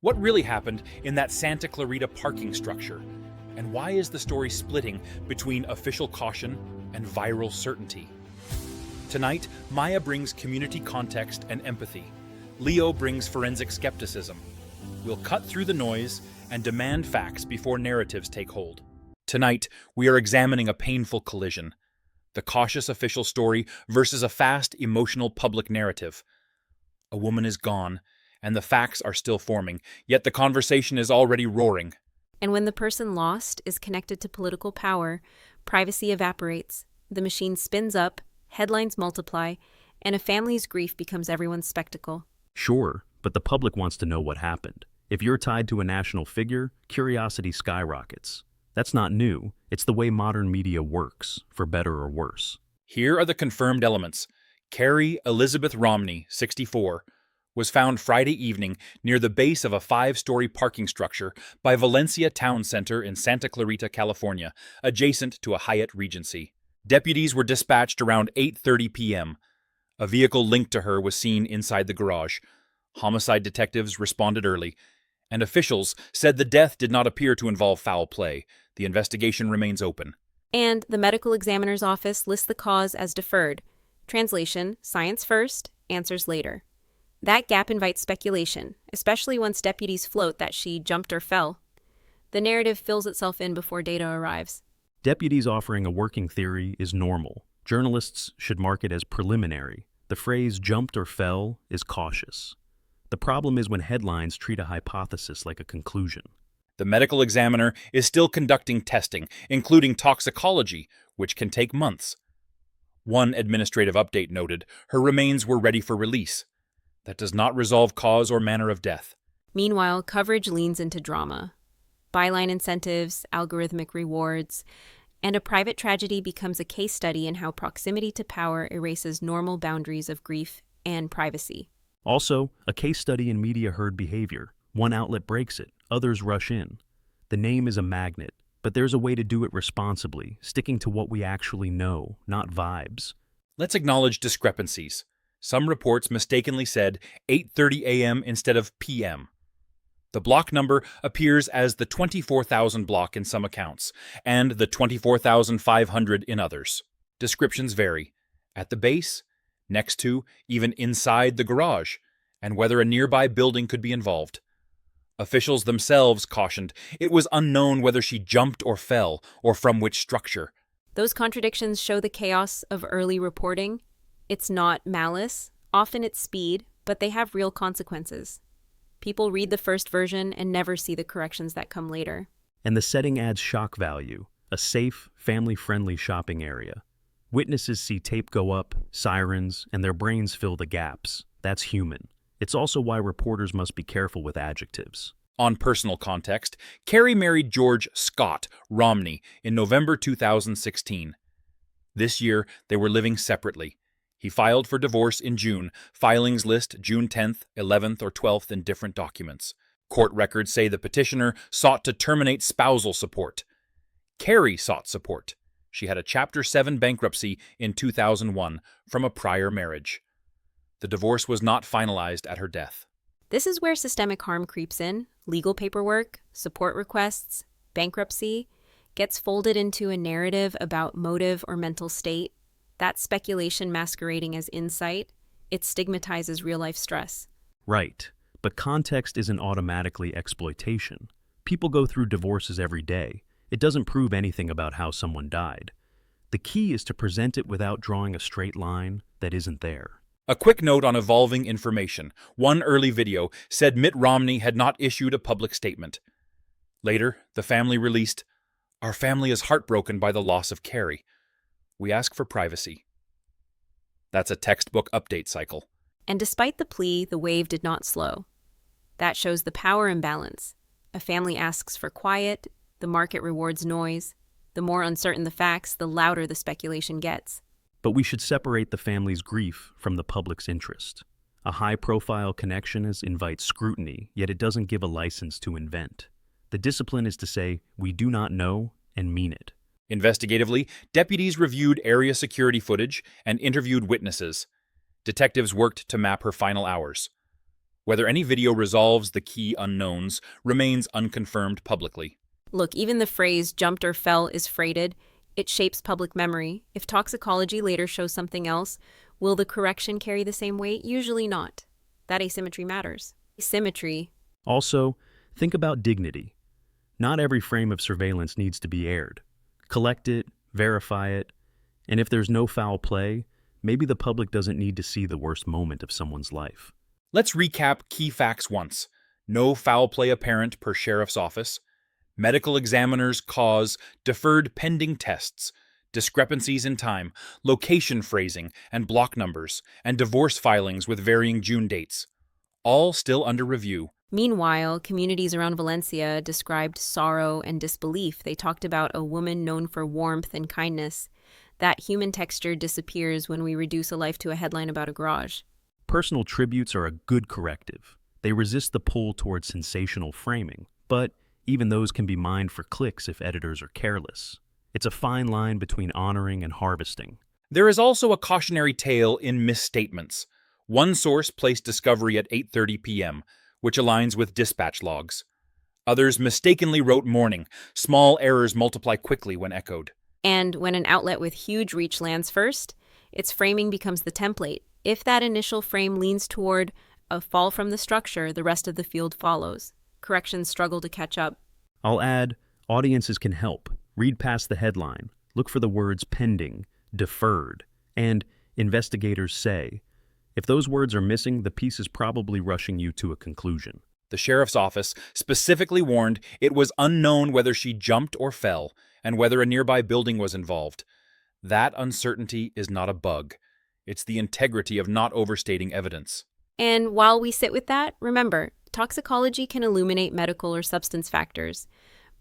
What really happened in that Santa Clarita parking structure? And why is the story splitting between official caution and viral certainty? Tonight, Maya brings community context and empathy. Leo brings forensic skepticism. We'll cut through the noise and demand facts before narratives take hold. Tonight, we are examining a painful collision: the cautious official story versus a fast, emotional public narrative. A woman is gone, and the facts are still forming, yet the conversation is already roaring. And when the person lost is connected to political power, privacy evaporates, the machine spins up, headlines multiply, and a family's grief becomes everyone's spectacle. Sure, but the public wants to know what happened. If you're tied to a national figure, curiosity skyrockets. That's not new. It's the way modern media works, for better or worse. Here are the confirmed elements. Carrie Elizabeth Romney, 64, was found Friday evening near the base of a 5-story parking structure by Valencia Town Center in Santa Clarita, California, adjacent to a Hyatt Regency. Deputies were dispatched around 8:30 p.m. A vehicle linked to her was seen inside the garage. Homicide detectives responded early, and officials said the death did not appear to involve foul play. The investigation remains open. And the medical examiner's office lists the cause as deferred. Translation: science first, answers later. That gap invites speculation, especially once deputies float that she jumped or fell. The narrative fills itself in before data arrives. Deputies offering a working theory is normal. Journalists should mark it as preliminary. The phrase jumped or fell is cautious. The problem is when headlines treat a hypothesis like a conclusion. The medical examiner is still conducting testing, including toxicology, which can take months. One administrative update noted her remains were ready for release. That does not resolve cause or manner of death. Meanwhile, coverage leans into drama. Byline incentives, algorithmic rewards, and a private tragedy becomes a case study in how proximity to power erases normal boundaries of grief and privacy. Also, a case study in media herd behavior. One outlet breaks it, others rush in. The name is a magnet, but there's a way to do it responsibly, sticking to what we actually know, not vibes. Let's acknowledge discrepancies. Some reports mistakenly said 8:30 a.m. instead of p.m. The block number appears as the 24,000 block in some accounts, and the 24,500 in others. Descriptions vary. At the base, next to, even inside the garage, and whether a nearby building could be involved. Officials themselves cautioned it was unknown whether she jumped or fell, or from which structure. Those contradictions show the chaos of early reporting. It's not malice, often it's speed, but they have real consequences. People read the first version and never see the corrections that come later. And the setting adds shock value, a safe, family-friendly shopping area. Witnesses see tape go up, sirens, and their brains fill the gaps. That's human. It's also why reporters must be careful with adjectives. On personal context, Carrie married George Scott Romney in November 2016. This year, they were living separately. He filed for divorce in June. Filings list June 10th, 11th, or 12th in different documents. Court records say the petitioner sought to terminate spousal support. Carrie sought support. She had a Chapter 7 bankruptcy in 2001 from a prior marriage. The divorce was not finalized at her death. This is where systemic harm creeps in. Legal paperwork, support requests, bankruptcy gets folded into a narrative about motive or mental state. That's speculation masquerading as insight. It stigmatizes real-life stress. Right, but context isn't automatically exploitation. People go through divorces every day. It doesn't prove anything about how someone died. The key is to present it without drawing a straight line that isn't there. A quick note on evolving information. One early video said Mitt Romney had not issued a public statement. Later, the family released, "Our family is heartbroken by the loss of Carrie. We ask for privacy." That's a textbook update cycle. And despite the plea, the wave did not slow. That shows the power imbalance. A family asks for quiet, the market rewards noise. The more uncertain the facts, the louder the speculation gets. But we should separate the family's grief from the public's interest. A high-profile connection invites scrutiny, yet it doesn't give a license to invent. The discipline is to say, we do not know, and mean it. Investigatively, deputies reviewed area security footage and interviewed witnesses. Detectives worked to map her final hours. Whether any video resolves the key unknowns remains unconfirmed publicly. Look, even the phrase jumped or fell is freighted. It shapes public memory. If toxicology later shows something else, will the correction carry the same weight? Usually not. That asymmetry matters. Asymmetry. Also, think about dignity. Not every frame of surveillance needs to be aired. Collect it, verify it, and if there's no foul play, maybe the public doesn't need to see the worst moment of someone's life. Let's recap key facts once. No foul play apparent per sheriff's office. Medical examiner's cause deferred pending tests. Discrepancies in time, location phrasing and block numbers, and divorce filings with varying June dates. All still under review. Meanwhile, communities around Valencia described sorrow and disbelief. They talked about a woman known for warmth and kindness. That human texture disappears when we reduce a life to a headline about a garage. Personal tributes are a good corrective. They resist the pull towards sensational framing, but even those can be mined for clicks if editors are careless. It's a fine line between honoring and harvesting. There is also a cautionary tale in misstatements. One source placed discovery at 8:30 p.m., which aligns with dispatch logs. Others mistakenly wrote morning. Small errors multiply quickly when echoed. And when an outlet with huge reach lands first, its framing becomes the template. If that initial frame leans toward a fall from the structure, the rest of the field follows. Corrections struggle to catch up. I'll add, audiences can help. Read past the headline. Look for the words pending, deferred, and investigators say. If those words are missing, the piece is probably rushing you to a conclusion. The sheriff's office specifically warned it was unknown whether she jumped or fell, and whether a nearby building was involved. That uncertainty is not a bug. It's the integrity of not overstating evidence. And while we sit with that, remember, toxicology can illuminate medical or substance factors,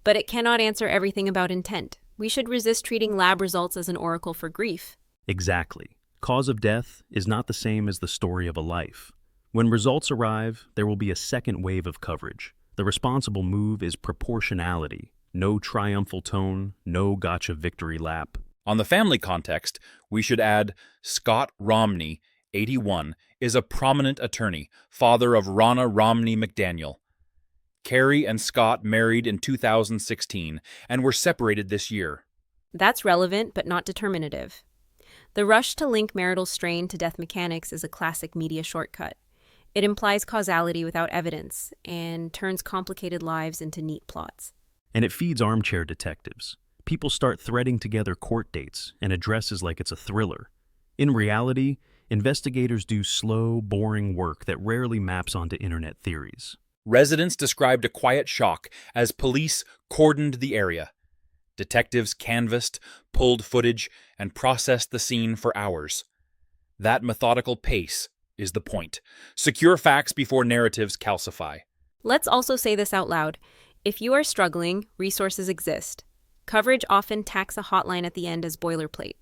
but it cannot answer everything about intent. We should resist treating lab results as an oracle for grief. Exactly. Cause of death is not the same as the story of a life. When results arrive, there will be a second wave of coverage. The responsible move is proportionality. No triumphal tone, no gotcha victory lap. On the family context, we should add Scott Romney, 81, is a prominent attorney, father of Ronna Romney McDaniel. Carrie and Scott married in 2016 and were separated this year. That's relevant, but not determinative. The rush to link marital strain to death mechanics is a classic media shortcut. It implies causality without evidence and turns complicated lives into neat plots. And it feeds armchair detectives. People start threading together court dates and addresses like it's a thriller. In reality, investigators do slow, boring work that rarely maps onto internet theories. Residents described a quiet shock as police cordoned the area. Detectives canvassed, pulled footage, and processed the scene for hours. That methodical pace is the point. Secure facts before narratives calcify. Let's also say this out loud. If you are struggling, resources exist. Coverage often tacks a hotline at the end as boilerplate.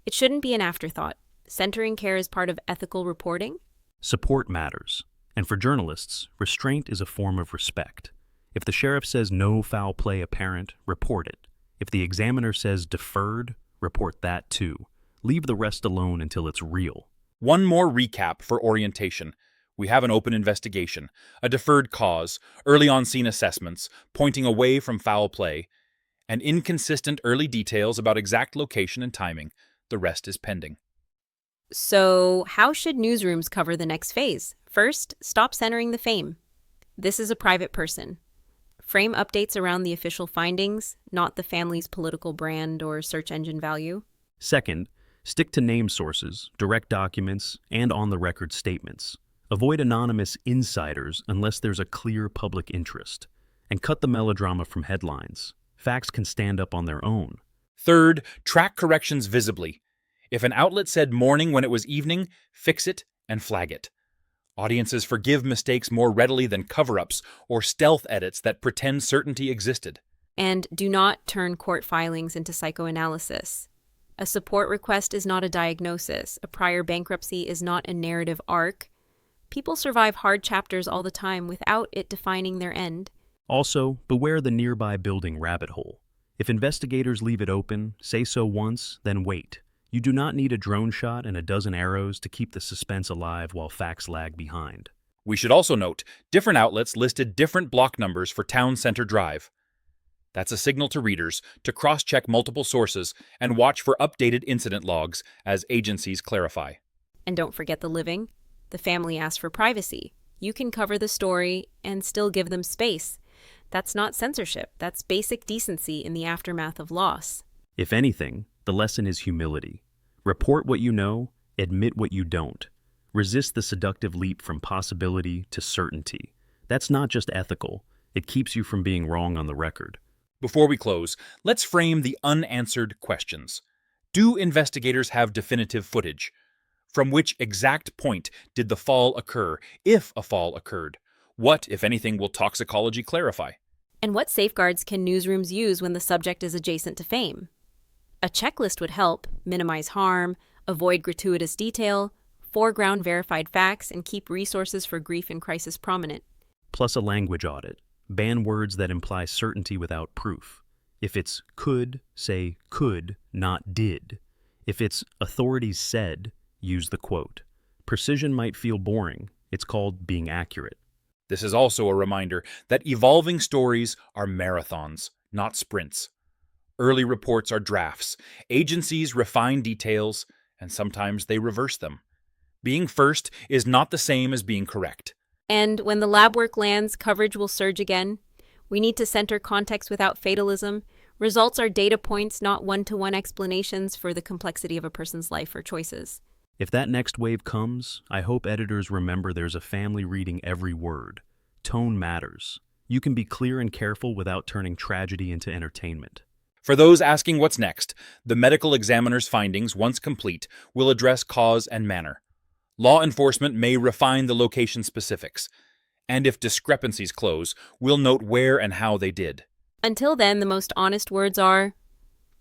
It shouldn't be an afterthought. Centering care is part of ethical reporting. Support matters. And for journalists, restraint is a form of respect. If the sheriff says no foul play apparent, report it. If the examiner says deferred, report that too. Leave the rest alone until it's real. One more recap for orientation. We have an open investigation, a deferred cause, early on-scene assessments, pointing away from foul play, and inconsistent early details about exact location and timing. The rest is pending. So, how should newsrooms cover the next phase? First, stop centering the fame. This is a private person. Frame updates around the official findings, not the family's political brand or search engine value. Second, stick to name sources, direct documents, and on-the-record statements. Avoid anonymous insiders unless there's a clear public interest. And cut the melodrama from headlines. Facts can stand up on their own. Third, track corrections visibly. If an outlet said morning when it was evening, fix it and flag it. Audiences forgive mistakes more readily than cover-ups or stealth edits that pretend certainty existed. And do not turn court filings into psychoanalysis. A support request is not a diagnosis. A prior bankruptcy is not a narrative arc. People survive hard chapters all the time without it defining their end. Also, beware the nearby building rabbit hole. If investigators leave it open, say so once, then wait. You do not need a drone shot and a dozen arrows to keep the suspense alive while facts lag behind. We should also note, different outlets listed different block numbers for Town Center Drive. That's a signal to readers to cross-check multiple sources and watch for updated incident logs as agencies clarify. And don't forget the living. The family asked for privacy. You can cover the story and still give them space. That's not censorship. That's basic decency in the aftermath of loss. If anything, the lesson is humility. Report what you know, admit what you don't. Resist the seductive leap from possibility to certainty. That's not just ethical. It keeps you from being wrong on the record. Before we close, let's frame the unanswered questions. Do investigators have definitive footage? From which exact point did the fall occur, if a fall occurred? What, if anything, will toxicology clarify? And what safeguards can newsrooms use when the subject is adjacent to fame? A checklist would help minimize harm, avoid gratuitous detail, foreground verified facts, and keep resources for grief and crisis prominent. Plus a language audit. Ban words that imply certainty without proof. If it's could, say could, not did. If it's authorities said, use the quote. Precision might feel boring. It's called being accurate. This is also a reminder that evolving stories are marathons, not sprints. Early reports are drafts. Agencies refine details, and sometimes they reverse them. Being first is not the same as being correct. And when the lab work lands, coverage will surge again. We need to center context without fatalism. Results are data points, not one-to-one explanations for the complexity of a person's life or choices. If that next wave comes, I hope editors remember there's a family reading every word. Tone matters. You can be clear and careful without turning tragedy into entertainment. For those asking what's next, the medical examiner's findings, once complete, will address cause and manner. Law enforcement may refine the location specifics, and if discrepancies close, we'll note where and how they did. Until then, the most honest words are,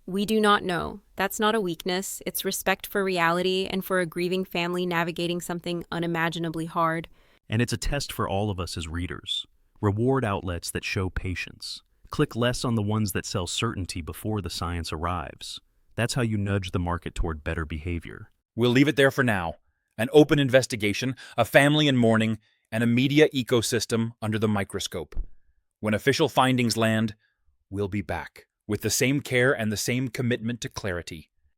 we do not know. That's not a weakness. It's respect for reality and for a grieving family navigating something unimaginably hard. And it's a test for all of us as readers. Reward outlets that show patience. Click less on the ones that sell certainty before the science arrives. That's how you nudge the market toward better behavior. We'll leave it there for now. An open investigation, a family in mourning, and a media ecosystem under the microscope. When official findings land, we'll be back with the same care and the same commitment to clarity.